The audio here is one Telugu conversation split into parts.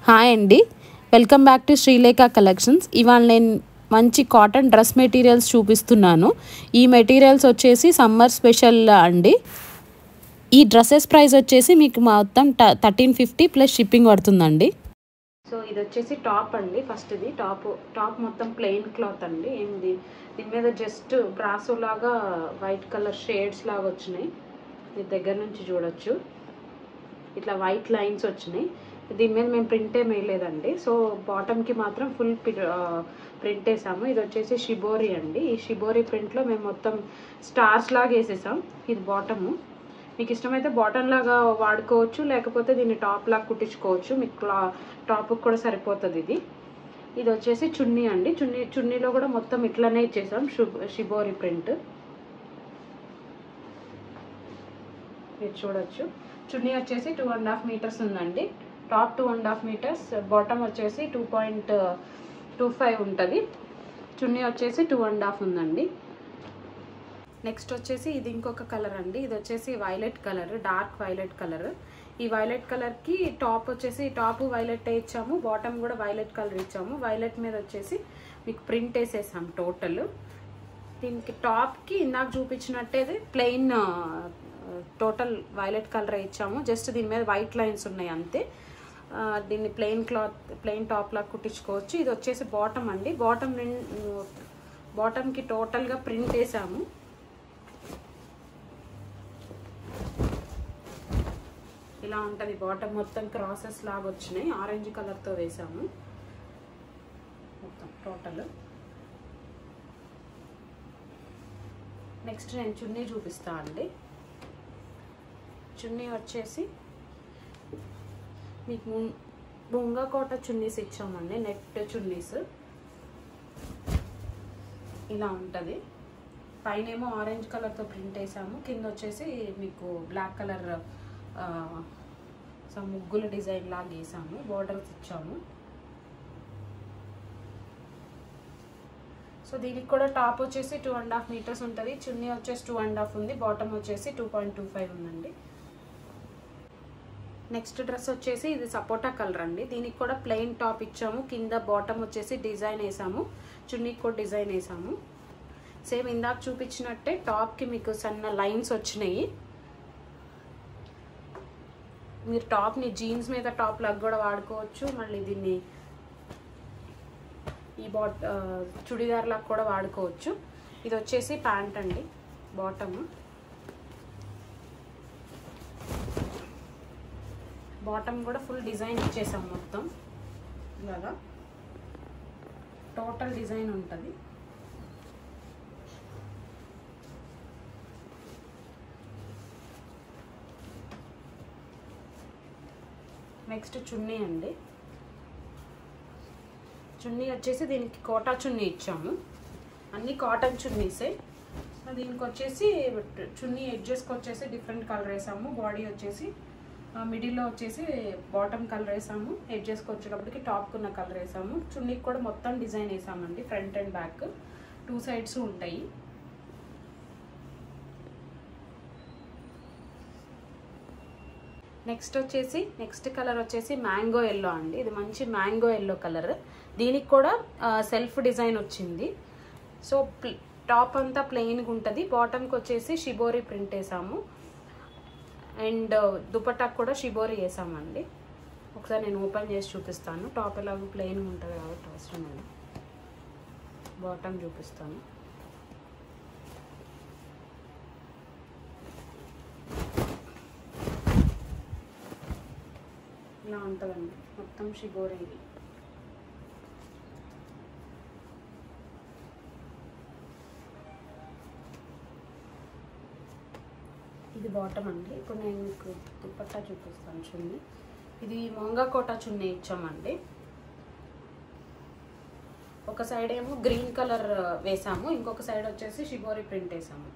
హాయ్ అండి, welcome back to Srilekha collections. ఇవాళ నేను మంచి కాటన్ డ్రెస్ మెటీరియల్స్ చూపిస్తున్నాను. ఈ మెటీరియల్స్ వచ్చేసి సమ్మర్ స్పెషల్ అండి. ఈ డ్రెస్సెస్ ప్రైస్ వచ్చేసి మీకు మొత్తం 1350 ప్లస్ షిప్పింగ్ పడుతుందండి. సో ఇది వచ్చేసి టాప్ అండి. ఫస్ట్ ఇది టాప్ మొత్తం ప్లెయిన్ క్లాత్ అండి. ఏంది దీని మీద జస్ట్ బ్రాసో లాగా వైట్ కలర్ షేడ్స్ లాగా వచ్చినాయి. మీ దగ్గర నుంచి చూడొచ్చు, ఇట్లా వైట్ లైన్స్ వచ్చినాయి. దీని మీద మేము ప్రింట్ ఏం వేయలేదండి. సో బాటమ్కి మాత్రం ఫుల్ ప్రింట్ వేసాము. ఇది వచ్చేసి షిబోరి అండి. ఈ షిబోరి ప్రింట్లో మేము మొత్తం స్టార్స్ లాగా వేసేసాం. ఇది బాటము. మీకు ఇష్టమైతే బాటమ్ లాగా వాడుకోవచ్చు, లేకపోతే దీన్ని టాప్ లాగా కుట్టించుకోవచ్చు. మీకు టాప్కి కూడా సరిపోతుంది ఇది. ఇది వచ్చేసి చున్నీ అండి. చున్నీలో కూడా మొత్తం ఇట్లనే ఇచ్చేసాం షిబోరి ప్రింట్. మీరు చూడొచ్చు. చున్నీ వచ్చేసి 2.5 మీటర్స్ ఉందండి. టాప్ 2.5 మీటర్స్, బాటమ్ వచ్చేసి 2.25 ఉంటుంది. చున్నీ వచ్చేసి 2.5 ఉందండి. నెక్స్ట్ వచ్చేసి ఇది ఇంకొక కలర్ అండి. ఇది వచ్చేసి violet colour, dark violet colour. ఈ వైలెట్ కలర్కి టాప్ వచ్చేసి టాప్ వైలెట్ ఇచ్చాము, బాటమ్ కూడా వైలెట్ కలర్ ఇచ్చాము. వైలెట్ మీద వచ్చేసి మీకు ప్రింట్ వేసేసాం టోటల్. దీనికి టాప్కి ఇందాక చూపించినట్టే ప్లెయిన్ టోటల్ వైలెట్ కలర్ ఇచ్చాము. జస్ట్ దీని మీద వైట్ లైన్స్ ఉన్నాయి అంతే. దీన్ని ప్లెయిన్ టాప్ లాగా కుట్టించుకోవచ్చు. ఇది వచ్చేసి బాటమ్ అండి. బాటమ్కి టోటల్గా ప్రింట్ వేసాము. ఇలా ఉంటుంది బాటమ్. మొత్తం క్రాసెస్ లాగా వచ్చినాయి. ఆరెంజ్ కలర్తో వేసాము మొత్తం టోటల్. నెక్స్ట్ నేను చున్నీ చూపిస్తా అండి. చున్నీ వచ్చేసి మీకు బొంగా కోట చున్నీస్ ఇచ్చామండి, నెట్ చున్నీస్. ఇలా ఉంటుంది. పైన ఏమో ఆరెంజ్ కలర్తో ప్రింట్ వేసాము, కింద వచ్చేసి మీకు బ్లాక్ కలర్ ముగ్గుల డిజైన్ లాగా వేసాము. బోర్డర్స్ ఇచ్చాము. సో దీనికి కూడా టాప్ వచ్చేసి 2.5 మీటర్స్ ఉంటుంది. చున్నీ వచ్చేసి 2.5 ఉంది. బాటమ్ వచ్చేసి 2.25 ఉందండి. నెక్స్ట్ డ్రెస్ వచ్చేసి ఇది సపోటా కలర్ అండి. దీనికి కూడా ప్లెయిన్ టాప్ ఇచ్చాము. కింద బాటమ్ వచ్చేసి డిజైన్ వేసాము, చున్నీకి కూడా డిజైన్ వేసాము. సేమ్ ఇందాక చూపించినట్టే టాప్కి మీకు సన్న లైన్స్ వచ్చినాయి. మీరు టాప్ని జీన్స్ మీద టాప్ లాగా కూడా వాడుకోవచ్చు. మళ్ళీ దీన్ని ఈ చుడిదార్ లాగా కూడా వాడుకోవచ్చు. ఇది వచ్చేసి ప్యాంట్ అండి. బాటమ్ కూడా ఫుల్ డిజైన్ ఇచ్చేసాం మొత్తం. ఇలాగా టోటల్ డిజైన్ ఉంటుంది. నెక్స్ట్ చున్నీ అండి. చున్నీ వచ్చేసి దీనికి కోటా చున్నీ ఇచ్చాము. అన్ని కాటన్ చున్నీసే. దీనికి వచ్చేసి చున్నీ ఎడ్జెస్కి వచ్చేసి డిఫరెంట్ కలర్ వేసాము. బాడీ వచ్చేసి మిడిల్లో వచ్చేసి బాటమ్ కలర్ వేసాము. ఎడ్జెస్కి వచ్చేటప్పటికి టాప్కి ఉన్న కలర్ వేసాము. చున్నీకి కూడా మొత్తం డిజైన్ వేసామండి. ఫ్రంట్ అండ్ బ్యాక్ 2 సైడ్స్ ఉంటాయి. నెక్స్ట్ కలర్ వచ్చేసి మ్యాంగో ఎల్లో అండి. ఇది మంచి మ్యాంగో ఎల్లో కలర్. దీనికి కూడా సెల్ఫ్ డిజైన్ వచ్చింది. సో టాప్ అంతా ప్లెయిన్గా ఉంటుంది. బాటమ్కి వచ్చేసి షిబోరి ప్రింట్ వేసాము. అండ్ దుపట్టాకు కూడా షిబోరి వేసామండి. ఒకసారి నేను ఓపెన్ చేసి చూపిస్తాను. టాప్ ఎలాగో ప్లెయిన్గా ఉంటుంది కాబట్టి అవసరం లేదు. బాటమ్ చూపిస్తాను. ఇలా ఉంటుందండి మొత్తం షిబోరి. ఇది బాటమ్ అండి. ఇప్పుడు నేను మీకు దుపట్టా చూపిస్తాను. చున్నీ ఇది మొంగా కోటా చున్నీ ఇచ్చామండి. ఒక సైడ్ ఏమో గ్రీన్ కలర్ వేసాము, ఇంకొక సైడ్ వచ్చేసి షిబోరి ప్రింట్ వేసాము.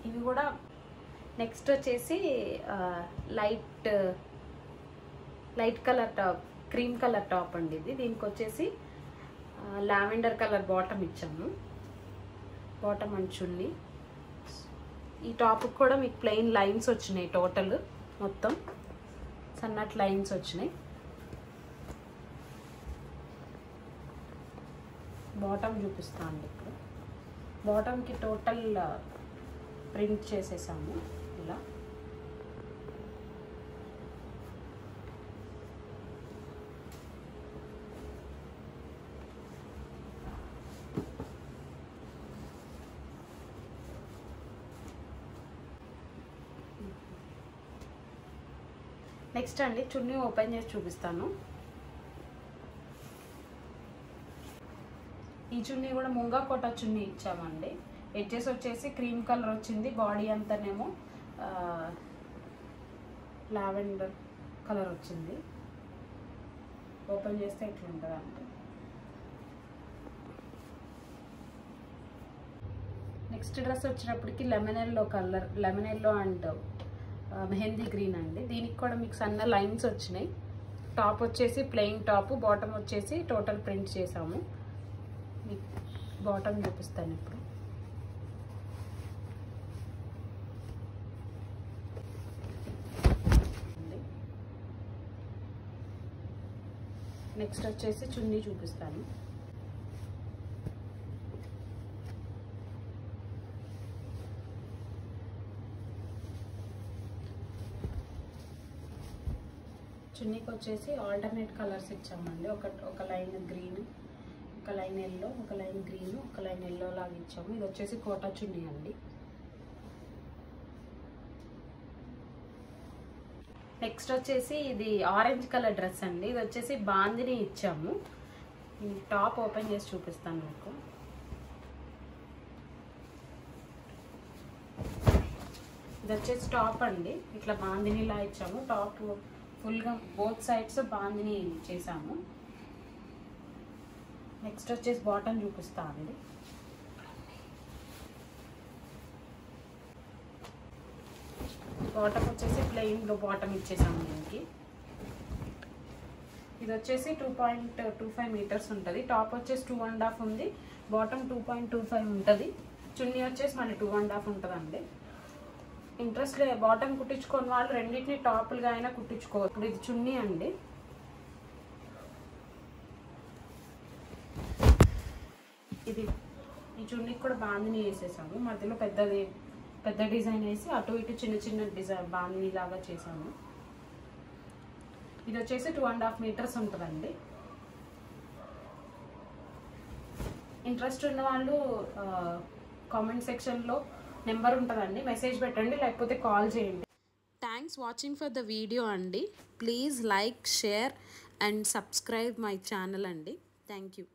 ఇవి కూడా నెక్స్ట్ వచ్చేసి light colour top, cream colour top అండి ఇది. దీనికి వచ్చేసి లావెండర్ కలర్ బాటమ్ ఇచ్చాము. బాటమ్ అండ్ చున్నీ. ఈ టాప్కి కూడా మీకు ప్లెయిన్ లైన్స్ వచ్చినాయి, టోటల్ మొత్తం సన్నటి లైన్స్ వచ్చినాయి. బాటమ్ చూపిస్తాను అండి. ఇప్పుడు బాటమ్కి టోటల్ ప్రింట్ చేసేసాము ఇలా. నెక్స్ట్ అండి చున్నీ ఓపెన్ చేసి చూపిస్తాను. ఈ చున్నీ కూడా ముంగా కోట చున్నీ ఇచ్చామండి. ఎడ్జెస్ వచ్చేసి క్రీమ్ కలర్ వచ్చింది, బాడీ అంతానేమో లావెండర్ కలర్ వచ్చింది. ఓపెన్ చేస్తే ఇట్లా ఉంటుంది అంటే. నెక్స్ట్ డ్రెస్ వచ్చేటప్పటికి lemon yellow colour, lemon yellow and mehndi green అండి. దీనికి కూడా మీకు సన్న లైన్స్ వచ్చినాయి. టాప్ వచ్చేసి ప్లెయిన్ టాప్, బాటమ్ వచ్చేసి టోటల్ ప్రింట్ చేసాము. మీకు బాటమ్ చూపిస్తాను ఇప్పుడు. నెక్స్ట్ వచ్చేసి చున్నీ చూపిస్తాను. చున్నీకి వచ్చేసి ఆల్టర్నేట్ కలర్స్ ఇచ్చామండి. ఒక లైన్ గ్రీన్, ఒక లైన్ ఎల్లో, ఒక లైన్ గ్రీన్, ఒక లైన్ ఎల్లో లాగా ఇచ్చాము. ఇది వచ్చేసి కోటా చున్నీ అండి. నెక్స్ట్ వచ్చేసి ఇది ఆరెంజ్ కలర్ డ్రెస్ అండి. ఇది వచ్చేసి బాందిని ఇచ్చాము. టాప్ ఓపెన్ చేసి చూపిస్తాను మీకు. ఇది వచ్చేసి టాప్ అండి, ఇట్లా బాందినిలా ఇచ్చాము. టాప్ ఫుల్గా బోత్ సైడ్స్ బాందిని చేసాము. నెక్స్ట్ వచ్చేసి బాటమ్ చూపిస్తా అండి. బాటమ్ వచ్చేసి ప్లెయిన్లో బాటమ్ ఇచ్చేసాము దీనికి. ఇది వచ్చేసి 2.25 మీటర్స్ ఉంటుంది. టాప్ వచ్చేసి 2.5 ఉంది, బాటమ్ 2.25 ఉంటుంది. చున్నీ వచ్చేసి మళ్ళీ 2.5 ఉంటుందండి. ఇంట్రెస్ట్ బాటమ్ కుట్టించుకోని వాళ్ళు రెండింటిని టాపులుగా అయినా కుట్టించుకోవచ్చు. ఇప్పుడు ఇది చున్నీ అండి. ఇది ఈ చున్నీకి కూడా బాందిని వేసేసాము. మధ్యలో పెద్ద డిజైన్ వేసి అటు ఇటు చిన్న చిన్న డిజైన్ బాందిని లాగా చేసాము. ఇది వచ్చేసి 2.5 మీటర్స్ ఉంటుందండి. ఇంట్రెస్ట్ ఉన్న వాళ్ళు కామెంట్ సెక్షన్లో నెంబర్ ఉంటుందండి, మెసేజ్ పెట్టండి, లేకపోతే కాల్ చేయండి. Thanks watching for the video అండి. Please like, share and subscribe my channel అండి. Thank you.